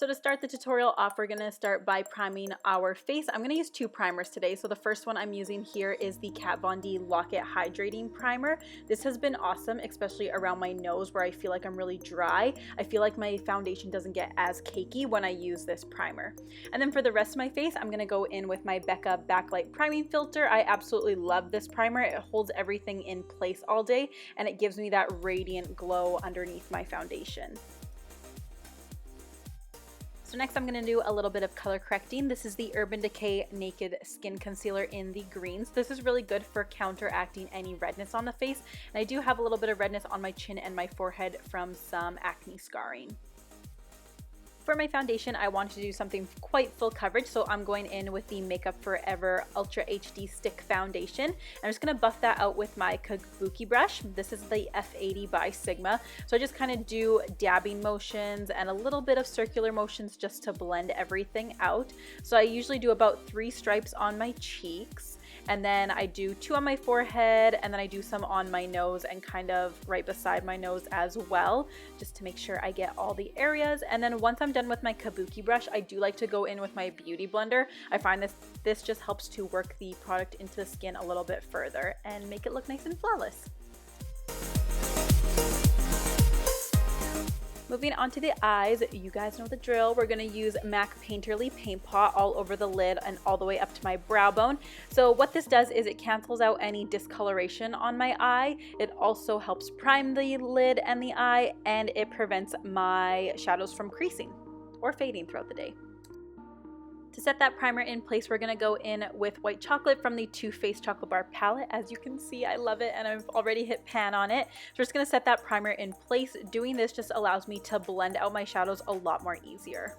So to start the tutorial off, we're going to start by priming our face. I'm going to use two primers today. So the first one I'm using here is the Kat Von D Lock It Hydrating Primer. This has been awesome, especially around my nose where I feel like I'm really dry. I feel like my foundation doesn't get as cakey when I use this primer. And then for the rest of my face, I'm going to go in with my Becca Backlight Priming Filter. I absolutely love this primer. It holds everything in place all day and it gives me that radiant glow underneath my foundation. So next I'm going to do a little bit of color correcting. This is the Urban Decay Naked Skin Concealer in the greens. This is really good for counteracting any redness on the face. And I do have a little bit of redness on my chin and my forehead from some acne scarring. For my foundation, I wanted to do something quite full coverage, so I'm going in with the Makeup Forever Ultra HD Stick Foundation. I'm just going to buff that out with my Kabuki brush. This is the F80 by Sigma. So I just kind of do dabbing motions and a little bit of circular motions just to blend everything out. So I usually do about 3 stripes on my cheeks. And then I do 2 on my forehead, and then I do some on my nose and kind of right beside my nose as well, just to make sure I get all the areas. And then once I'm done with my Kabuki brush, I do like to go in with my Beauty Blender. I find this just helps to work the product into the skin a little bit further and make it look nice and flawless. Moving on to the eyes, you guys know the drill. We're going to use MAC Painterly Paint Pot all over the lid and all the way up to my brow bone. So what this does is it cancels out any discoloration on my eye. It also helps prime the lid and the eye, and it prevents my shadows from creasing or fading throughout the day. To set that primer in place, we're going to go in with White Chocolate from the Too Faced Chocolate Bar palette. As you can see, I love it and I've already hit pan on it. So we're just going to set that primer in place. Doing this just allows me to blend out my shadows a lot more easier.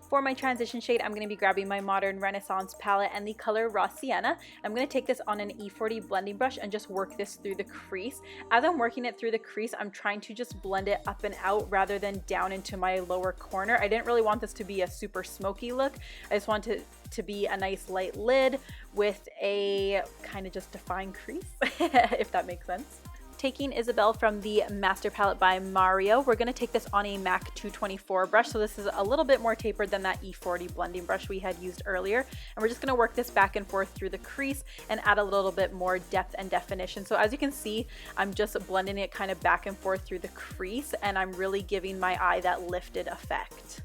For my transition shade, I'm going to be grabbing my Modern Renaissance palette and the color Raw Sienna. I'm going to take this on an E40 blending brush and just work this through the crease. As I'm working it through the crease, I'm trying to just blend it up and out rather than down into my lower corner. I didn't really want this to be a super smoky look. I just want it to be a nice light lid with a kind of just defined crease, if that makes sense. Taking Isabel from the Master Palette by Mario, we're going to take this on a MAC 224 brush. So this is a little bit more tapered than that E40 blending brush we had used earlier. And we're just going to work this back and forth through the crease and add a little bit more depth and definition. So as you can see, I'm just blending it kind of back and forth through the crease, and I'm really giving my eye that lifted effect.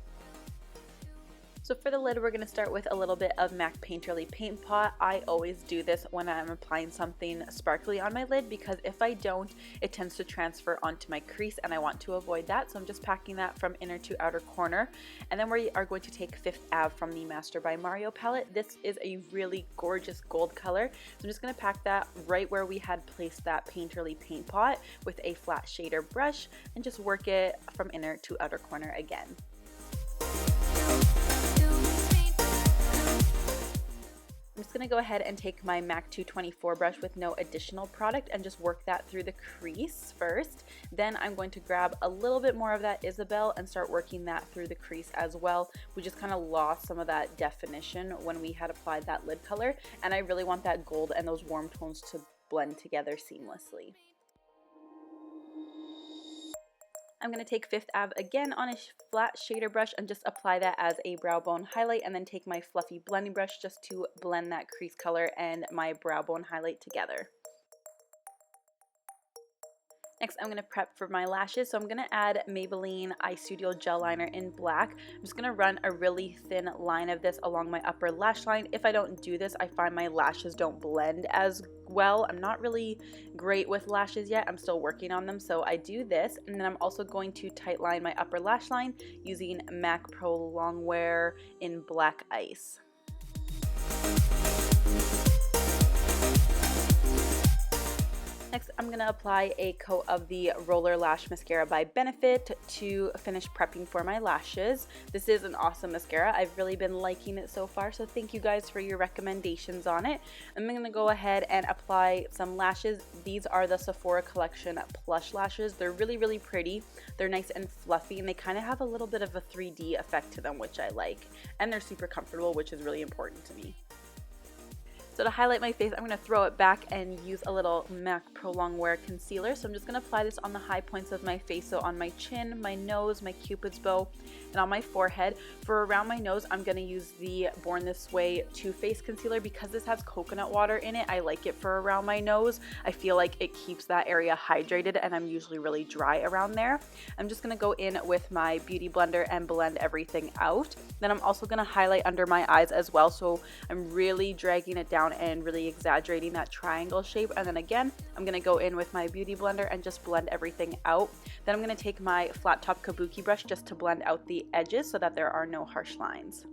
So for the lid, we're going to start with a little bit of MAC Painterly Paint Pot. I always do this when I'm applying something sparkly on my lid, because if I don't, it tends to transfer onto my crease and I want to avoid that. So I'm just packing that from inner to outer corner. And then we are going to take Fifth Ave from the Master by Mario palette. This is a really gorgeous gold color. So I'm just going to pack that right where we had placed that Painterly Paint Pot with a flat shader brush and just work it from inner to outer corner again. I'm just going to go ahead and take my MAC 224 brush with no additional product and just work that through the crease first. Then I'm going to grab a little bit more of that Isabel and start working that through the crease as well. We just kind of lost some of that definition when we had applied that lid color, and I really want that gold and those warm tones to blend together seamlessly. I'm going to take Fifth Ave again on a flat shader brush and just apply that as a brow bone highlight, and then take my fluffy blending brush just to blend that crease color and my brow bone highlight together. Next, I'm going to prep for my lashes. So I'm going to add Maybelline Eye Studio Gel Liner in black. I'm just going to run a really thin line of this along my upper lash line. If I don't do this, I find my lashes don't blend as well. I'm not really great with lashes yet. I'm still working on them. So I do this, and then I'm also going to tight line my upper lash line using MAC Prolongwear in Black Ice. Next, I'm going to apply a coat of the Roller Lash Mascara by Benefit to finish prepping for my lashes. This is an awesome mascara. I've really been liking it so far, so thank you guys for your recommendations on it. I'm going to go ahead and apply some lashes. These are the Sephora Collection Plush lashes. They're really, really pretty. They're nice and fluffy, and they kind of have a little bit of a 3D effect to them, which I like. And they're super comfortable, which is really important to me. So to highlight my face, I'm going to throw it back and use a little MAC Prolongwear Concealer. So I'm just going to apply this on the high points of my face. So on my chin, my nose, my cupid's bow, and on my forehead. For around my nose, I'm going to use the Born This Way Too Faced Concealer. Because this has coconut water in it, I like it for around my nose. I feel like it keeps that area hydrated, and I'm usually really dry around there. I'm just going to go in with my beauty blender and blend everything out. Then I'm also going to highlight under my eyes as well. So I'm really dragging it down and really exaggerating that triangle shape. And then again, I'm going to go in with my beauty blender and just blend everything out. Then I'm going to take my flat top kabuki brush just to blend out the edges so that there are no harsh lines.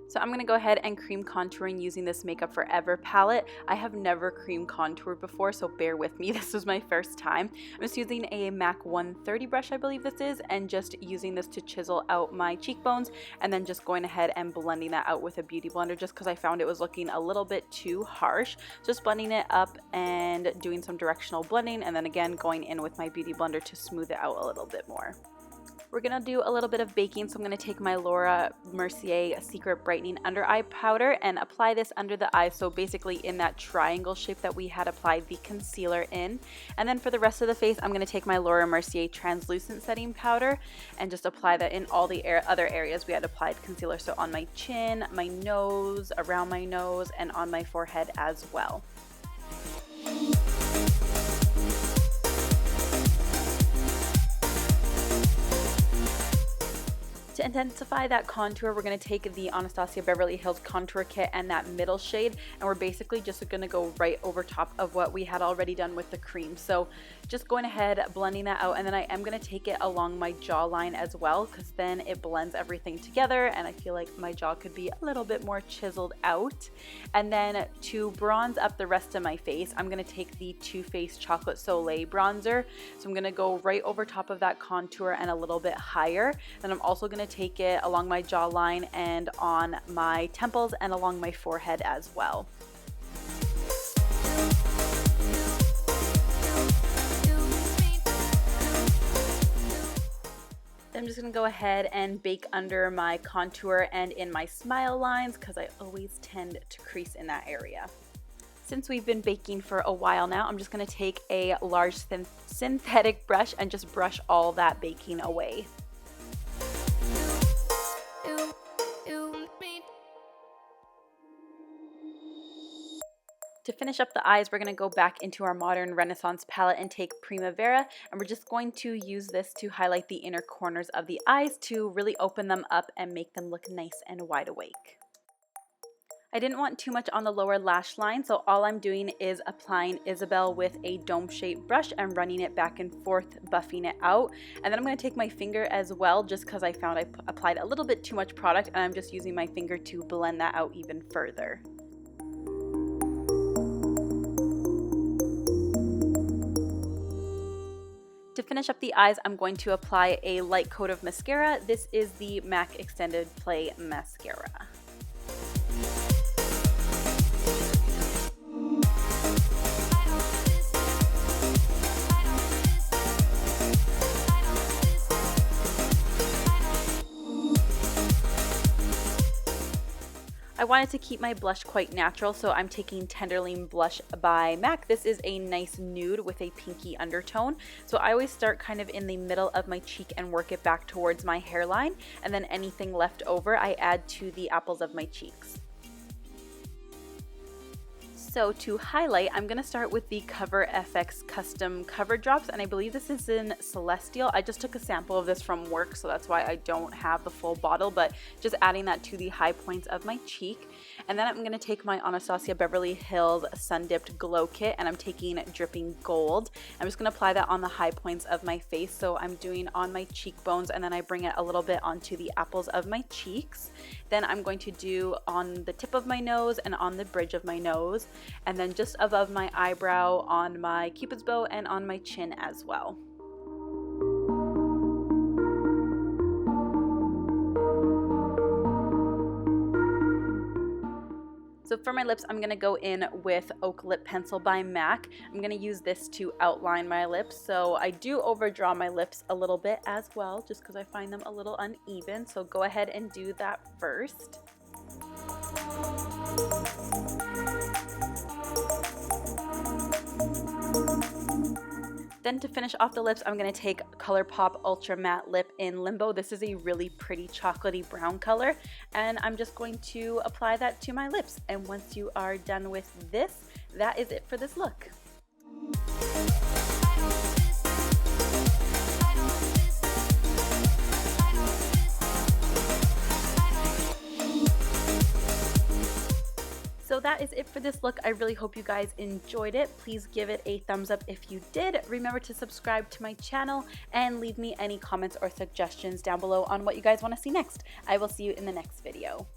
So I'm going to go ahead and cream contouring using this Makeup Forever palette. I have never cream contoured before, so bear with me. This was my first time. I'm just using a MAC 130 brush, I believe this is, and just using this to chisel out my cheekbones, and then just going ahead and blending that out with a beauty blender just because I found it was looking a little bit too harsh. Just blending it up and doing some directional blending, and then again going in with my beauty blender to smooth it out a little bit more. We're going to do a little bit of baking, so I'm going to take my Laura Mercier Secret Brightening Under Eye Powder and apply this under the eye, so basically in that triangle shape that we had applied the concealer in. And then for the rest of the face, I'm going to take my Laura Mercier Translucent Setting Powder and just apply that in all the other areas we had applied concealer, so on my chin, my nose, around my nose, and on my forehead as well. To intensify that contour, we're going to take the Anastasia Beverly Hills Contour Kit and that middle shade, and we're basically just going to go right over top of what we had already done with the cream. So just going ahead, blending that out, and then I am going to take it along my jawline as well, because then it blends everything together, and I feel like my jaw could be a little bit more chiseled out. And then to bronze up the rest of my face, I'm going to take the Too Faced Chocolate Soleil bronzer. So I'm going to go right over top of that contour and a little bit higher. Then I'm also going to take it along my jawline and on my temples and along my forehead as well. I'm just going to go ahead and bake under my contour and in my smile lines because I always tend to crease in that area. Since we've been baking for a while now, I'm just going to take a large synthetic brush and just brush all that baking away. To finish up the eyes, we're going to go back into our Modern Renaissance palette and take Primavera, and we're just going to use this to highlight the inner corners of the eyes to really open them up and make them look nice and wide awake. I didn't want too much on the lower lash line, so all I'm doing is applying Isabel with a dome-shaped brush and running it back and forth, buffing it out. And then I'm going to take my finger as well, just because I found I applied a little bit too much product, and I'm just using my finger to blend that out even further. To finish up the eyes, I'm going to apply a light coat of mascara. This is the MAC Extended Play Mascara. I wanted to keep my blush quite natural, so I'm taking Tenderling Blush by MAC. This is a nice nude with a pinky undertone. So I always start kind of in the middle of my cheek and work it back towards my hairline, and then anything left over I add to the apples of my cheeks. So to highlight, I'm going to start with the Cover FX Custom Cover Drops, and I believe this is in Celestial. I just took a sample of this from work, so that's why I don't have the full bottle, but just adding that to the high points of my cheek. And then I'm going to take my Anastasia Beverly Hills Sundipped Glow Kit, and I'm taking Dripping Gold. I'm just going to apply that on the high points of my face, so I'm doing on my cheekbones, and then I bring it a little bit onto the apples of my cheeks. Then I'm going to do on the tip of my nose and on the bridge of my nose, and then just above my eyebrow, on my cupid's bow, and on my chin as well. So for my lips, I'm going to go in with Oak Lip Pencil by MAC. I'm going to use this to outline my lips. So I do overdraw my lips a little bit as well, just because I find them a little uneven. So go ahead and do that first. Then to finish off the lips, I'm going to take ColourPop Ultra Matte Lip in Limbo. This is a really pretty chocolatey brown color, and I'm just going to apply that to my lips. And once you are done with this, that is it for this look. So that is it for this look. I really hope you guys enjoyed it. Please give it a thumbs up if you did. Remember to subscribe to my channel and leave me any comments or suggestions down below on what you guys want to see next. I will see you in the next video.